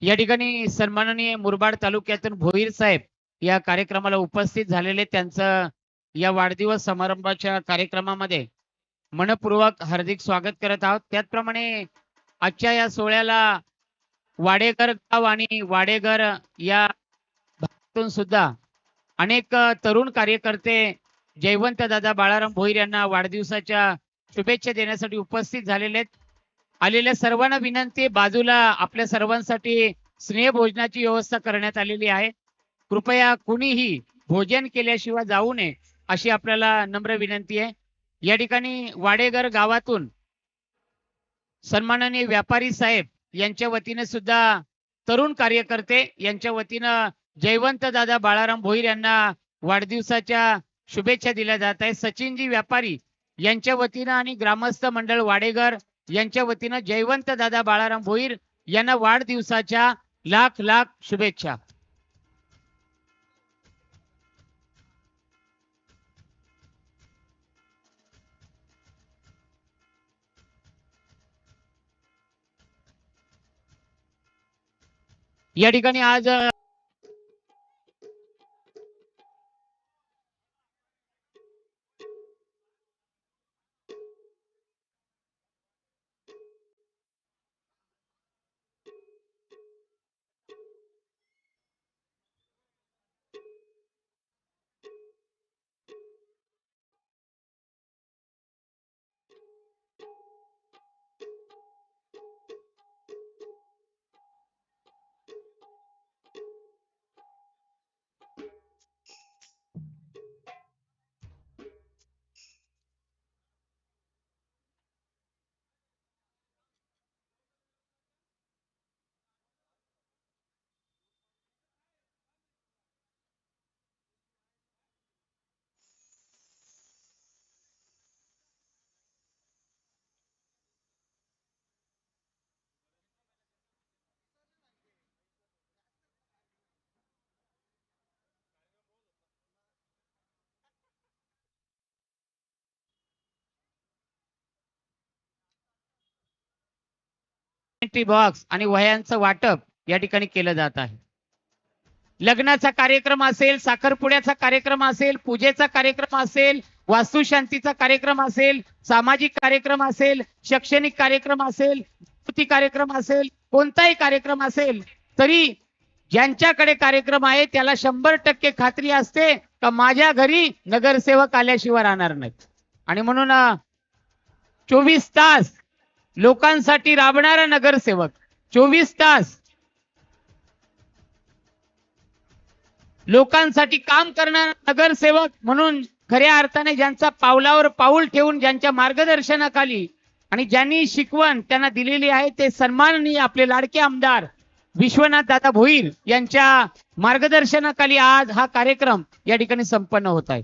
या ठिकाणी सन्माननीय मुरबाड तालुक्यातून भोईर साहेब या कार्यक्रमाला उपस्थित झालेले त्यांचं या वाढदिवस समारंभाच्या कार्यक्रमामध्ये मनपूर्वक हार्दिक स्वागत करत आहोत। त्याचप्रमाणे आजच्या या सोहळ्याला वाडेकर गाव आणि वाडेघर या भागातून सुद्धा अनेक तरुण कार्यकर्ते जयवंत दादा बाळाराम भोईर यांना वाढदिवसाच्या शुभेच्छा देण्यासाठी उपस्थित झालेले आहेत। आलेल्या सर्वांना विनंती, बाजूला आपल्या सर्वांसाठी स्नेह भोजनाची व्यवस्था करण्यात आलेली आहे। कृपया कुणीही भोजन केल्याशिवाय जाऊ नये अशी आपल्याला नम्र विनंती आहे। या ठिकाणी वाडेघर गावातून सन्माननीय व्यापारी साहेब यांच्या वतीने सुद्धा तरुण कार्यकर्ते यांच्या वतीनं जयवंत दादा बाळाराम भोईर यांना वाढदिवसाच्या शुभेच्छा दिल्या जात आहेत। सचिनजी व्यापारी यांच्या वतीनं आणि ग्रामस्थ मंडळ वाडेघर यांच्या वतीनं जयवंत दादा बाळाराम भोईर यांना वाढदिवसाच्या लाख लाख शुभेच्छा। या ठिकाणी आज बॉक्स आणि वह्यांचं वाटप या ठिकाणी केलं जात आहे। लग्नाचा कार्यक्रम असेल, साखरपुड्याचा कार्यक्रम असेल, पूजेचा कार्यक्रम असेल, वास्तुशांतीचा कार्यक्रम असेल, सामाजिक कार्यक्रम असेल, शैक्षणिक कार्यक्रम असेल, कार्यक्रम असेल, कोणताही कार्यक्रम असेल तरी ज्यांच्याकडे कार्यक्रम आहे त्याला 100% खात्री असते का माझ्या घरी नगरसेवक आल्याशिवाय राहणार नाहीत। आणि म्हणून 24 तास लोकांसाठी राबणारा नगरसेवक, 24 तास लोकांसाठी काम करणारा नगरसेवक म्हणून खऱ्या अर्थाने ज्यांचा पावलावर पाऊल ठेवून ज्यांच्या मार्गदर्शनाखाली आणि ज्यांनी शिकवण त्यांना दिलेली आहे ते सन्माननीय आपले लाडके आमदार विश्वनाथ दादा भोईर यांच्या मार्गदर्शनाखाली आज हा कार्यक्रम या ठिकाणी संपन्न होत आहे।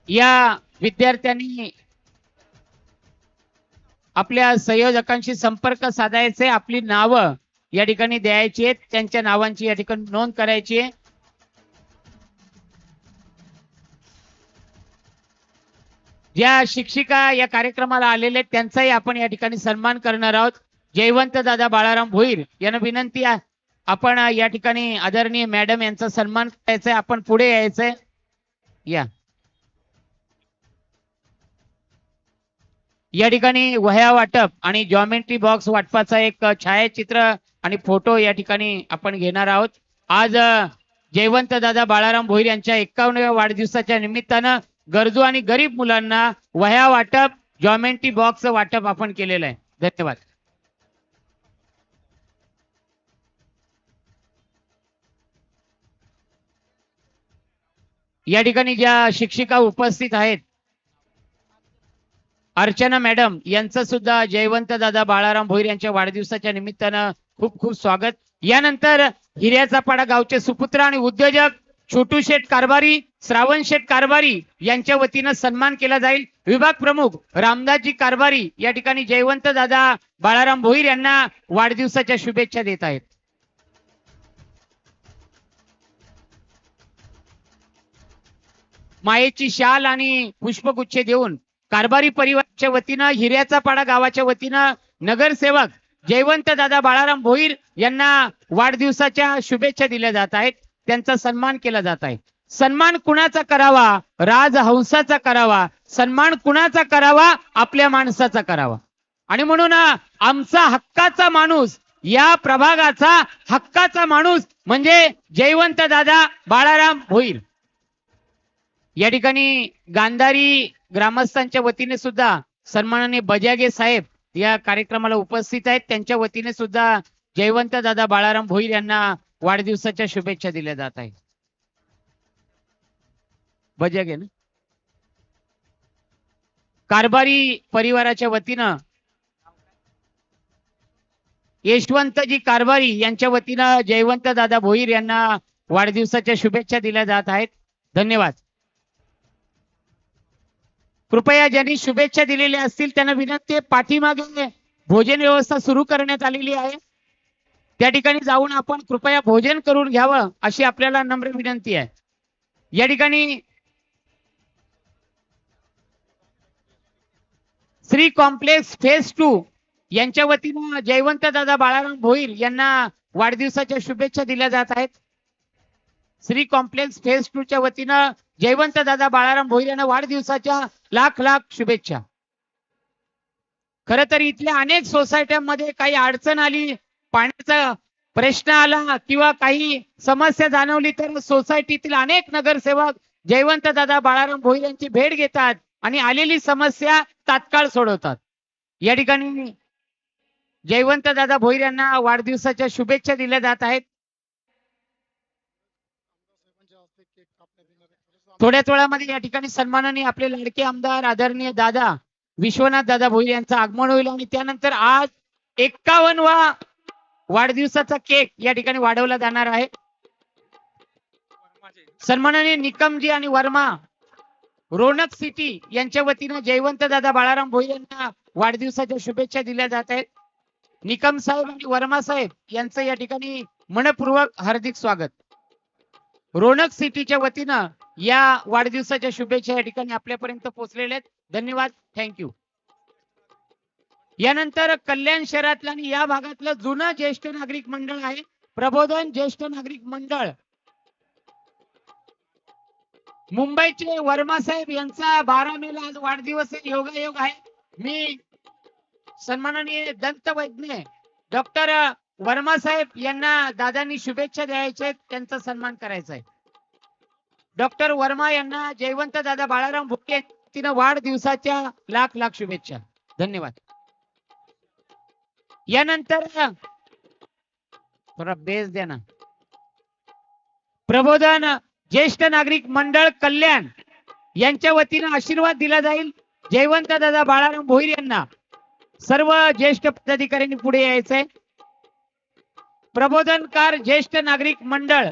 या विद्यार्थ्यांनी आपल्या संयोजकांशी संपर्क साधायचे, आपली नावं या ठिकाणी द्यायची आहेत, त्यांच्या नावांची या ठिकाणी नोंद करायची आहे। ज्या शिक्षिका या कार्यक्रमाला आलेले त्यांचाही आपण या ठिकाणी सन्मान करणार आहोत। जयवंत दादा बाळाराम भोईर यांना विनंती आहे आपण या ठिकाणी आदरणीय मॅडम यांचा सन्मान करायचा आहे, आपण पुढे यायचंय। या ठिकाणी वह्या वाटप आणि जॉमेट्री बॉक्स वाटपाचा एक छायाचित्र आणि फोटो या ठिकाणी आपण घेणार आहोत। आज जयवंत दादा बाळाराम भोईर यांच्या 51व्या वाढदिवसाच्या निमित्तानं गरजू आणि गरीब मुलांना वह्या वाटप, जॉमेट्री बॉक्स वाटप आपण केलेलं आहे। धन्यवाद। या ठिकाणी ज्या शिक्षिका उपस्थित आहेत अर्चना मॅडम यांचं सुद्धा जयवंत दादा बाळाराम भोईर यांच्या वाढदिवसाच्या निमित्तानं खूप खूप स्वागत। यानंतर हिऱ्याचापाडा गावचे सुपुत्र आणि उद्योजक छोटू शेठ कारभारी, श्रावण शेठ कारभारी यांच्या वतीनं सन्मान केला जाईल। विभाग प्रमुख रामदासजी कारभारी या ठिकाणी जयवंत दादा बाळाराम भोईर यांना वाढदिवसाच्या शुभेच्छा देत आहेत। मायेची शाल आणि पुष्पगुच्छ देऊन कारभारी परिवाराच्या वतीनं हिऱ्याचापाडा गावाच्या वतीनं नगरसेवक जयवंत दादा बाळाराम भोईर यांना वाढदिवसाच्या शुभेच्छा दिल्या जात आहेत. त्यांचा सन्मान केला जात आहे. सन्मान कुणाचा करावा? राजहंसाचा करावा. सन्मान कुणाचा करावा? आपल्या माणसाचा करावा. आणि म्हणून आमचा हक्काचा माणूस, या प्रभागाचा हक्काचा माणूस म्हणजे जयवंत दादा बाळाराम भोईर. या ठिकाणी गांधारी ग्रामस्थांच्या वतीने सुद्धा सन्माननीय बजागे साहेब या कार्यक्रमाला उपस्थित आहेत. त्यांच्या वतीने सुद्धा जयवंत दादा बाळाराम भोईर यांना वाढदिवसाच्या शुभेच्छा दिल्या जात आहेत. बजागे ना, कारभारी परिवाराच्या वतीनं यशवंतजी कारभारी यांच्या वतीनं जयवंत दादा भोईर यांना वाढदिवसाच्या शुभेच्छा दिल्या जात आहेत. धन्यवाद. कृपया ज्यांनी शुभेच्छा दिलेल्या असतील त्यांना विनंती आहे, पाठीमागे भोजन व्यवस्था सुरू करण्यात आलेली आहे. त्या ठिकाणी जाऊन आपण कृपया भोजन करून घ्यावं अशी आपल्याला नम्र विनंती आहे. या ठिकाणी श्री कॉम्प्लेक्स फेज 2 यांच्या वतीनं जयवंत दादा बाळाराम भोईर यांना वाढदिवसाच्या शुभेच्छा दिल्या जात आहेत. श्री कॉम्प्लेक्स फेज 2 च्या वतीनं जयवंत दादा बाळाराम भोईर यांना वाढदिवसाच्या लाख लाख शुभेच्छा. खरं तर इथल्या अनेक सोसायट्यांमध्ये काही अडचण आली, पाण्याचा प्रश्न आला किंवा काही समस्या जाणवली तर सोसायटीतील अनेक नगरसेवक जयवंत दादा बाळाराम भोईर यांची भेट घेतात आणि आलेली समस्या तात्काळ सोडवतात. या ठिकाणी जयवंत दादा भोईर यांना वाढदिवसाच्या शुभेच्छा दिल्या जात आहेत. थोड्याच वेळामध्ये या ठिकाणी सन्मानाने आपले लाडके आमदार आदरणीय दादा विश्वनाथ दादा भोईर यांचं आगमन होईल आणि त्यानंतर आज 51वा वाढदिवसाचा केक या ठिकाणी वाढवला जाणार आहे. सन्माननीय निकमजी आणि वर्मा रोनक सिटी यांच्या वतीनं जयवंत दादा बाळाराम भोईर यांना वाढदिवसाच्या शुभेच्छा दिल्या जात आहेत. निकम साहेब आणि वर्मा साहेब यांचं या ठिकाणी मनपूर्वक हार्दिक स्वागत. रोनक सिटीच्या वतीनं या वाढदिवसाच्या शुभेच्छा या ठिकाणी आपल्यापर्यंत पोहोचलेल्या आहेत. धन्यवाद. थँक्यू. यानंतर कल्याण शहरातलं आणि या भागातलं जुनं ज्येष्ठ नागरिक मंडळ आहे प्रबोधन ज्येष्ठ नागरिक मंडळ मुंबईचे वर्मा साहेब यांचा 12 मेला आज वाढदिवस आहे. योगायोग आहे. मी सन्माननीय दंतवैद्य डॉक्टर वर्मा साहेब यांना दादांनी शुभेच्छा द्यायच्या, त्यांचा सन्मान करायचा आहे. डॉक्टर वर्मा यांना जयवंत दादा बाळाराम भोईर तिनं वाढदिवसाच्या लाख लाख शुभेच्छा. धन्यवाद. यानंतर थोडा बेस द्या ना. प्रबोधन ज्येष्ठ नागरिक मंडळ कल्याण यांच्या वतीनं आशीर्वाद दिला जाईल जयवंत दादा बाळाराम भोईर यांना. सर्व ज्येष्ठ पदाधिकाऱ्यांनी पुढे यायचंय. प्रबोधनकार ज्येष्ठ नागरिक मंडळ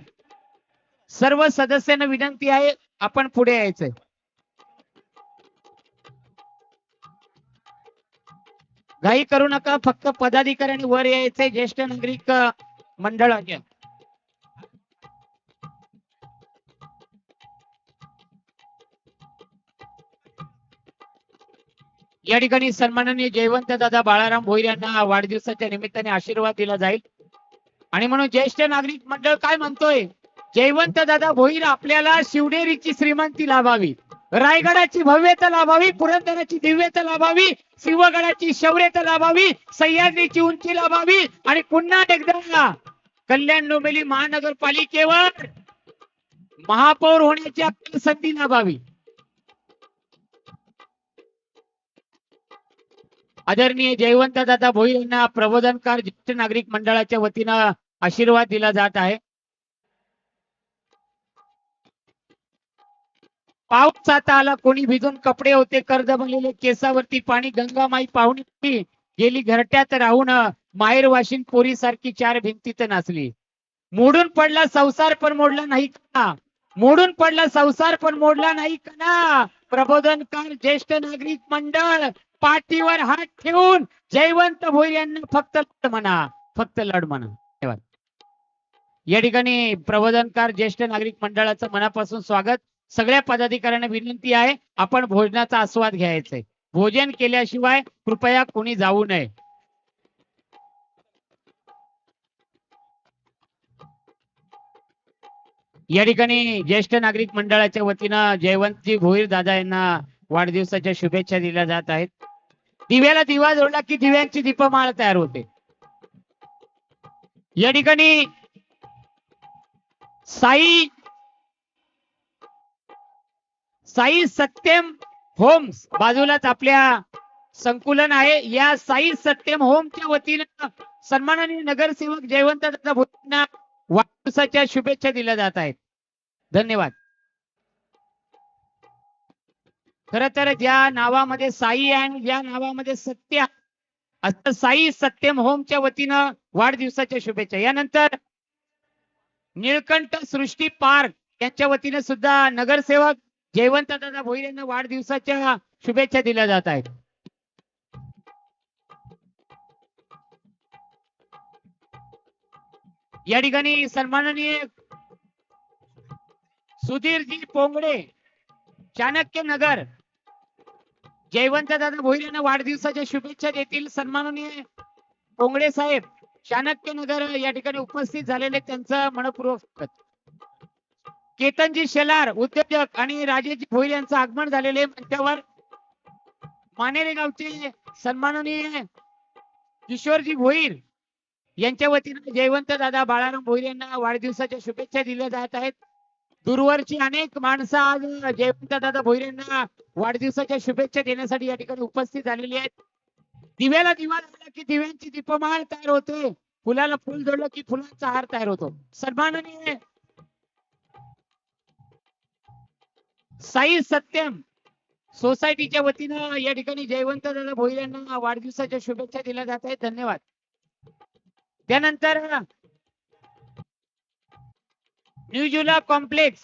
सर्व सदस्यांना विनंती आहे आपण पुढे यायचंय. घाई करू नका, फक्त पदाधिकाऱ्यांनी वर यायचंय. ज्येष्ठ नागरिक मंडळाच्या या ठिकाणी सन्माननीय जयवंत दादा बाळाराम भोईर यांना वाढदिवसाच्या निमित्ताने आशीर्वाद दिला जाईल. आणि म्हणून ज्येष्ठ नागरिक मंडळ काय म्हणतोय, जयवंत दादा भोईर आपल्याला शिवनेरीची श्रीमंती लाभावी, रायगडाची भव्यता लाभावी, पुरंदराची दिव्यता लाभावी, शिवगडाची शौर्यता लाभावी, सह्याद्रीची उंची लाभावी आणि पुन्हा एकदा कल्याण डोंबिवली महानगरपालिकेवर महापौर होण्याची संधी लाभावी. आदरणीय जयवंत दादा भोईर यांना प्रबोधनकार ज्येष्ठ नागरिक मंडळाच्या वतीनं आशीर्वाद दिला जात आहे. पाऊस आता आला, कोणी भिजून कपडे होते, कर्ज बनलेले केसावरती पाणी, गंगामाई पाहुणी गेली घरट्यात राहून, माहेर वाशिन पोरी सारखी 4 भिंतीत नाचली. मोडून पडला संसार पण मोडला नाही का, मोडून पडला संसार पण मोडला नाही का. प्रबोधनकार ज्येष्ठ नागरिक मंडळ पाठीवर हात ठेवून जयवंत भोईर यांना फक्त लढ म्हणा, फक्त लढ म्हणा. धन्यवाद. या ठिकाणी प्रबोधनकार ज्येष्ठ नागरिक मंडळाचं मनापासून स्वागत. सगळ्या पदाधिकाऱ्यांना विनंती आहे आपण भोजनाचा आस्वाद घ्यायचा आहे. भोजन केल्याशिवाय कृपया कोणी जाऊ नये. या ठिकाणी ज्येष्ठ नागरिक मंडळाच्या वतीनं जयवंतजी भोईर दादा यांना वाढदिवसाच्या शुभेच्छा दिल्या जात आहेत. दिव्याला दिवा जोडला की दिव्यांची दीपमाळ तयार होते. या ठिकाणी साई सत्यम होम्स बाजूलाच आपल्या संकुलन आहे. या साई सत्यम होमच्या वतीनं सन्माननीय नगरसेवक जयवंत दादा भोईरांना वाढदिवसाच्या शुभेच्छा दिल्या जात आहेत. धन्यवाद. खर तर ज्या नावामध्ये साई आणि ज्या नावामध्ये सत्य असं साई सत्यम होमच्या वतीनं वाढदिवसाच्या शुभेच्छा. यानंतर निळकंठ सृष्टी पार्क यांच्या वतीने सुद्धा नगरसेवक जयवंत दादा भोईर यांना वाढदिवसाच्या शुभेच्छा दिल्या जात आहेत. या ठिकाणी सन्माननीय सुधीरजी पोंगडे चाणक्य नगर जयवंत दादा भोईर यांना वाढदिवसाच्या शुभेच्छा देतील. सन्माननीय पोंगडे साहेब चाणक्य नगर या ठिकाणी उपस्थित झालेले त्यांचं मनपूर्वक स्वागत. केतनजी शेलार उद्योजक आणि राजेजी भोईर यांचं आगमन झालेले मंचावर मानेरे गावचे सन्माननीय किशोरजी भोईर यांच्या वतीने जयवंत दादा बाळाराम भोईर यांना वाढदिवसाच्या शुभेच्छा दिल्या जात आहेत. दूरवरची अनेक माणसं आज जयवंत दादा भोईर यांना वाढदिवसाच्या शुभेच्छा देण्यासाठी या ठिकाणी उपस्थित झालेली आहेत. दिव्याला दिवा जोडला की दिव्यांची दीपमाळ तयार होते. फुलाला फुल जोडलं की फुलांचा हार तयार होतो. सन्माननीय साई सत्यम सोसायटीच्या वतीनं या ठिकाणी जयवंत दादा भोईर यांना वाढदिवसाच्या शुभेच्छा दिल्या जात आहेत. धन्यवाद. त्यानंतर न्यूजुला कॉम्प्लेक्स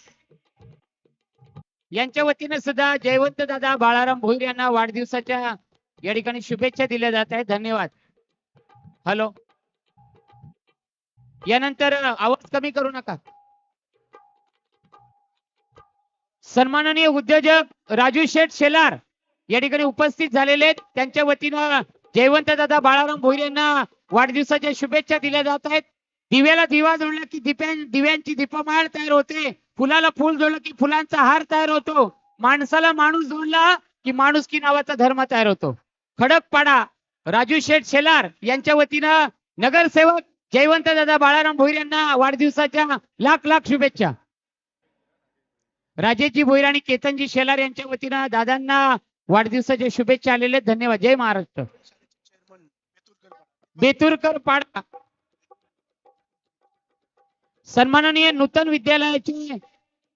यांच्या वतीने सुद्धा जयवंत दादा बाळाराम भोईर यांना वाढदिवसाच्या या ठिकाणी शुभेच्छा दिल्या जात आहेत. धन्यवाद. हॅलो. यानंतर आवाज कमी करू नका. सन्माननीय उद्योजक राजू शेठ शेलार या ठिकाणी उपस्थित झालेले आहेत. त्यांच्या वतीनं जयवंत दादा बाळाराम भोईर यांना वाढदिवसाच्या शुभेच्छा दिल्या जात आहेत. दिव्याला दिवा जोडला की दिव्यांची दीपमाळ तयार होते. फुलाला फुल जोडलं की फुलांचा हार तयार होतो. माणसाला माणूस जोडला की माणुसकी नावाचा धर्म तयार होतो. खडकपाडा राजू शेठ शेलार यांच्या वतीनं नगरसेवक जयवंत दादा बाळाराम भोईर यांना वाढदिवसाच्या लाख लाख शुभेच्छा. राजेशजी भोईर आणि केतनजी शेलार यांच्या वतीनं दादांना वाढदिवसाच्या शुभेच्छा आलेल्या. धन्यवाद. जय महाराष्ट्र. बेतुरकर पाडा सन्माननीय नूतन विद्यालयाचे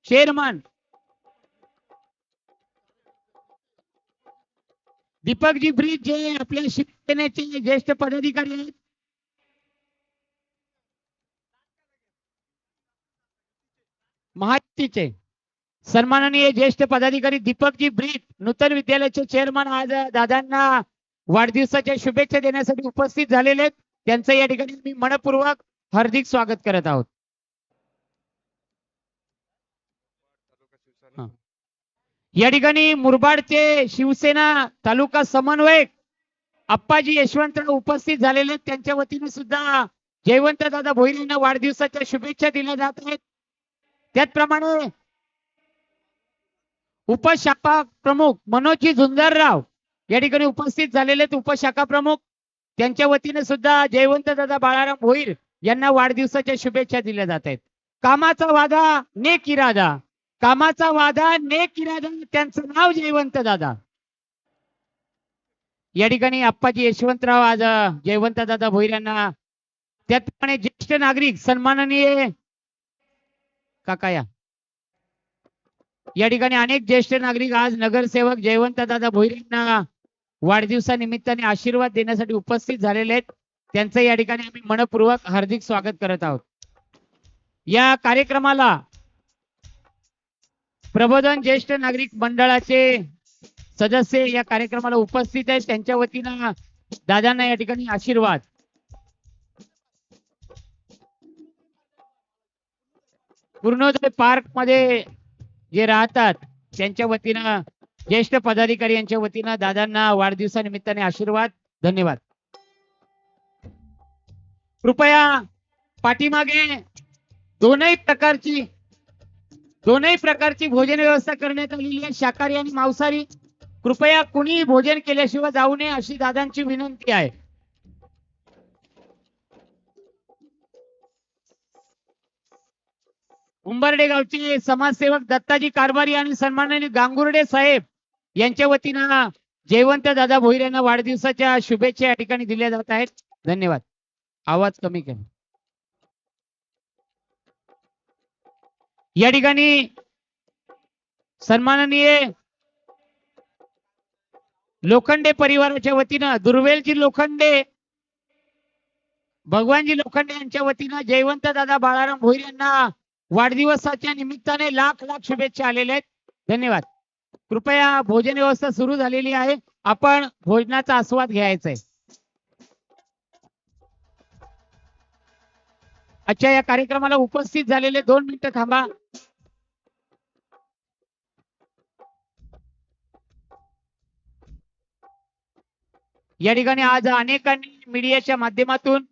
चेअरमन दीपकजी ब्रीज जे आपल्या शिवसेनेचे ज्येष्ठ पदाधिकारी आहेत. महायुतीचे सन्माननीय ज्येष्ठ पदाधिकारी दीपकजी ब्रीज नूतन विद्यालयाचे चेअरमन आज दादांना वाढदिवसाच्या शुभेच्छा देण्यासाठी उपस्थित झालेले आहेत. त्यांचं या ठिकाणी मी मनपूर्वक हार्दिक स्वागत करत आहोत. या ठिकाणी मुरबाडचे शिवसेना तालुका समन्वयक अप्पाजी यशवंतराव उपस्थित झालेले आहेत. त्यांच्या वतीने सुद्धा जयवंत दादा भोईर यांना वाढदिवसाच्या शुभेच्छा दिल्या जात आहेत. त्याचप्रमाणे उपशाखा प्रमुख मनोजजी झुंजारराव या ठिकाणी उपस्थित झालेले आहेत. उपशाखा प्रमुख त्यांच्या वतीने सुद्धा जयवंत दादा बाळाराम भोईर यांना वाढदिवसाच्या शुभेच्छा दिल्या जात आहेत. कामाचा वादा नेक इरादा, कामाचा वादा नेक इरादा, त्यांचं नाव जयवंत दादा. या ठिकाणी अप्पाजी यशवंतराव आज जयवंत दादा भोईर यांना, त्याचप्रमाणे ज्येष्ठ नागरिक सन्माननीय काका या ठिकाणी अनेक ज्येष्ठ नागरिक आज नगरसेवक जयवंत दादा भोईर यांना वाढदिवसानिमित्ताने आशीर्वाद देण्यासाठी उपस्थित झालेले आहेत. त्यांचं या ठिकाणी आम्ही मनपूर्वक हार्दिक स्वागत करत आहोत. या कार्यक्रमाला प्रबोधन ज्येष्ठ नागरिक मंडळाचे सदस्य या कार्यक्रमाला उपस्थित आहेत. त्यांच्या वतीनं दादांना या ठिकाणी आशीर्वाद. पूर्णोदय पार्क मध्ये जे राहतात त्यांच्या वतीनं ज्येष्ठ पदाधिकारी यांच्या वतीनं दादांना वाढदिवसानिमित्ताने आशीर्वाद. धन्यवाद. कृपया पाठीमागे दोनही प्रकारची दोनही प्रकारची भोजन व्यवस्था करण्यात आलेली आहे, शाकाहारी आणि मांसाहारी. कृपया कुणी भोजन केल्याशिवाय जाऊ नये अशी दादांची विनंती आहे. उंबर्डे गावचे समाजसेवक दत्ताजी कारभारी आणि सन्माननीय गांगुर्डे साहेब यांच्या वतीनं जयवंत दादा भोईर यांना वाढदिवसाच्या शुभेच्छा या ठिकाणी दिल्या जात आहेत. धन्यवाद. आवाज कमी करा. या ठिकाणी सन्माननीय लोखंडे परिवाराच्या वतीनं दुर्वेलजी लोखंडे, भगवानजी लोखंडे यांच्या वतीनं जयवंत दादा बाळाराम भोईर यांना वाढदिवसाच्या निमित्ताने लाख लाख शुभेच्छा आलेल्या आहेत. धन्यवाद. कृपया भोजन व्यवस्था सुरू झालेली आहे, आपण भोजनाचा आस्वाद घ्यायचा आहे. अच्छा, या कार्यक्रमाला उपस्थित झालेले 2 मिनिटं थांबा. या ठिकाणी आज अनेकांनी मीडियाच्या माध्यमातून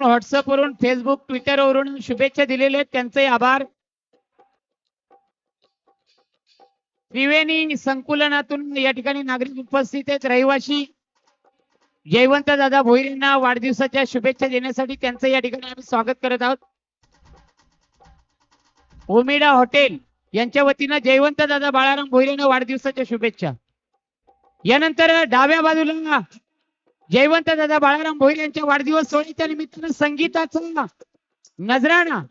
व्हॉट्सअपवरून, फेसबुक, ट्विटरवरून शुभेच्छा दिलेल्या आहेत, त्यांचे आभार. त्रिवेणी संकुलनातून या ठिकाणी नागरिक उपस्थित आहेत. रहिवासी जयवंत दादा भोईर यांना वाढदिवसाच्या शुभेच्छा देण्यासाठी त्यांचं या ठिकाणी आम्ही स्वागत करत आहोत. ओमिडा हॉटेल यांच्या वतीनं जयवंत दादा बाळाराम भोईर यांना वाढदिवसाच्या शुभेच्छा. यानंतर डाव्या बाजूला जयवंत दादा बाळाराम भोईर यांच्या वाढदिवस सोहळ्याच्या निमित्तानं संगीताचा नजराणा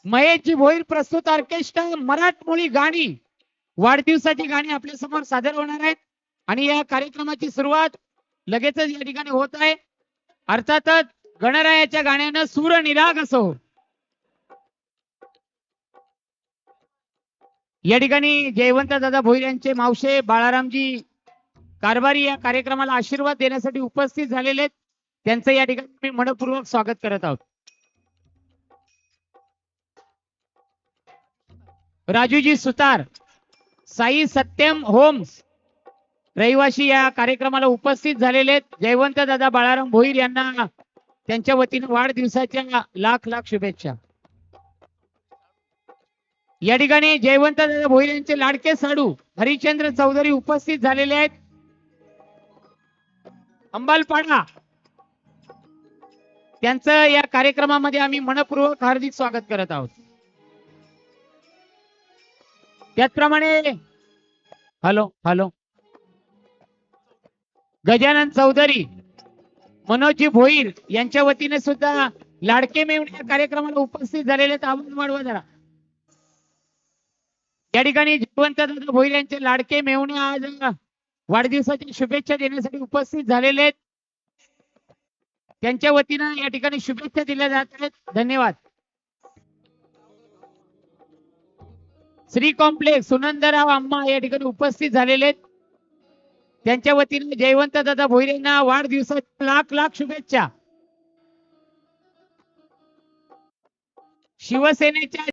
महेशजी भोईर प्रस्तुत ऑर्केस्ट्रा मराठमोळी गाणी, वाढदिवसाची गाणी आपल्या समोर सादर होणार आहेत. आणि या कार्यक्रमाची सुरुवात लगेचच या ठिकाणी होत आहे. अर्थातच गणरायाच्या गाण्यानं सूर निराग असो. या ठिकाणी जयवंत दादा भोईर यांचे मावशे बाळारामजी कारभारी या कार्यक्रमाला आशीर्वाद देण्यासाठी उपस्थित झालेले आहेत, त्यांचं या ठिकाणी मी मनपूर्वक स्वागत करत आहोत. राजूजी सुतार, साई सत्यम होम्स रहिवासी या कार्यक्रमाला उपस्थित झालेले आहेत. जयवंत दादा बाळाराम भोईर यांना त्यांच्या वतीने वाढदिवसाच्या लाख लाख शुभेच्छा. या ठिकाणी जयवंत दादा भोईर यांचे लाडके साडू हरिश्चंद्र चौधरी उपस्थित झालेले आहेत. अंबालपाडा, त्यांचं या कार्यक्रमामध्ये आम्ही मनपूर्वक हार्दिक स्वागत करत आहोत. त्याचप्रमाणे हॅलो गजानन चौधरी, मनोजी भोईर यांच्या वतीने सुद्धा लाडके मेवणे या कार्यक्रमाला उपस्थित झालेले आहेत. आवाज वाढवा जरा. या ठिकाणी जयवंत दादा भोईर यांचे लाडके मेवणे आज वाढदिवसाच्या शुभेच्छा देण्यासाठी उपस्थित झालेले आहेत, त्यांच्या वतीनं या ठिकाणी शुभेच्छा दिल्या जात आहेत. धन्यवाद. श्री कॉम्प्लेक्स सुनंदराव अम्मा या ठिकाणी उपस्थित झालेले आहेत, त्यांच्या वतीने जयवंत दादा भोईर यांना वाढदिवसाच्या लाख लाख शुभेच्छा. शिवसेनेच्या